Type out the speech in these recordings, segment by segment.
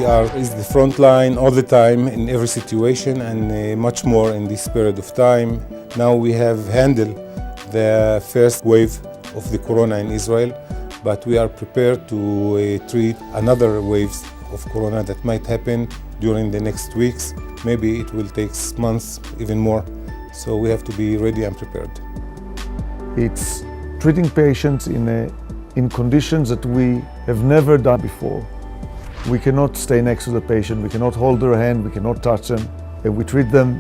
We are the front line all the time in every situation, and much more in this period of time. Now we have handled the first wave of the corona in Israel, but we are prepared to treat another waves of corona that might happen during the next weeks. Maybe it will take months, even more. So we have to be ready and prepared. It's treating patients in conditions that we have never done before. We cannot stay next to the patient, we cannot hold their hand, we cannot touch them, and we treat them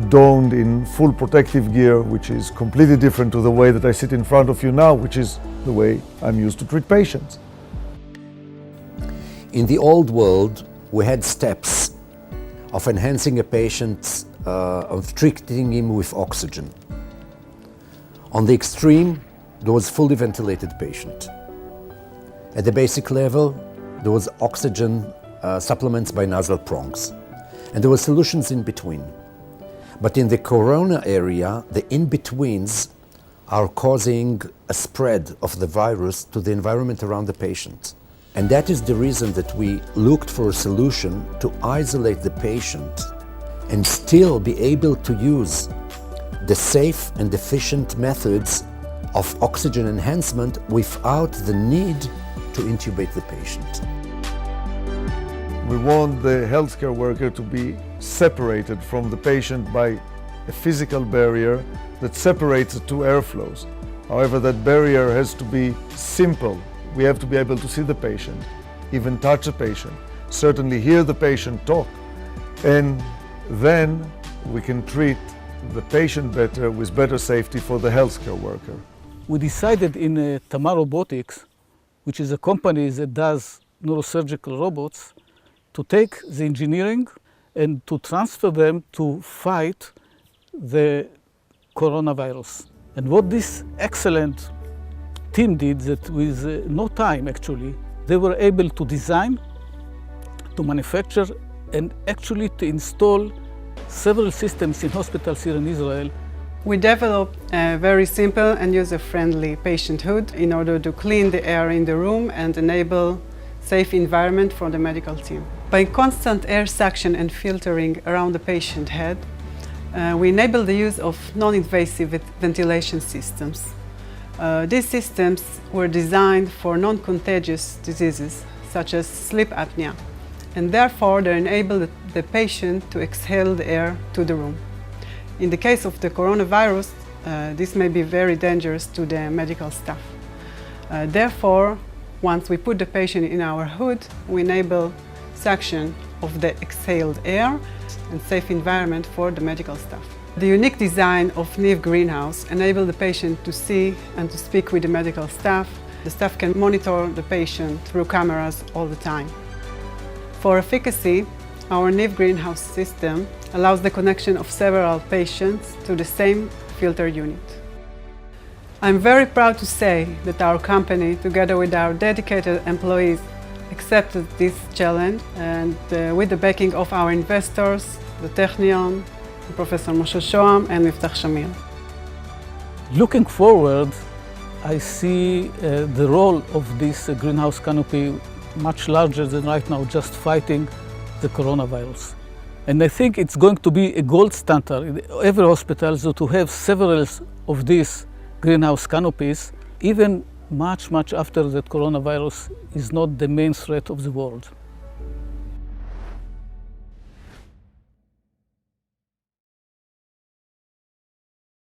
donned in full protective gear, which is completely different to the way that I sit in front of you now, which is the way I'm used to treat patients. In the old world, we had steps of enhancing a patient, of treating him with oxygen. On the extreme, there was fully ventilated patient. At the basic level, there was oxygen supplements by nasal prongs. And there were solutions in between. But in the corona area, the in-betweens are causing a spread of the virus to the environment around the patient. And that is the reason that we looked for a solution to isolate the patient and still be able to use the safe and efficient methods of oxygen enhancement without the need to intubate the patient. We want the healthcare worker to be separated from the patient by a physical barrier that separates the two airflows. However, that barrier has to be simple. We have to be able to see the patient, even touch the patient, certainly hear the patient talk, and then we can treat the patient better with better safety for the healthcare worker. We decided in Tamar Robotics, which is a company that does neurosurgical robots, to take the engineering and to transfer them to fight the coronavirus. And what this excellent team did, that with no time actually, they were able to design, to manufacture, and actually to install several systems in hospitals here in Israel. We developed a very simple and user-friendly patient hood in order to clean the air in the room and enable safe environment for the medical team. By constant air suction and filtering around the patient head, we enable the use of non-invasive ventilation systems. These systems were designed for non-contagious diseases such as sleep apnea, and therefore they enable the patient to exhale the air to the room. In the case of the coronavirus, this may be very dangerous to the medical staff. Therefore, once we put the patient in our hood, we enable suction of the exhaled air and safe environment for the medical staff. The unique design of NIV greenhouse enables the patient to see and to speak with the medical staff. The staff can monitor the patient through cameras all the time. For efficacy, our NIV greenhouse system allows the connection of several patients to the same filter unit. I'm very proud to say that our company, together with our dedicated employees, accepted this challenge, and with the backing of our investors, the Technion, Professor Moshe Shoham and Miftach Shamir. Looking forward, I see the role of this greenhouse canopy much larger than right now, just fighting the coronavirus. And I think it's going to be a gold standard in every hospital, so to have several of these greenhouse canopies, even much after that coronavirus is not the main threat of the world.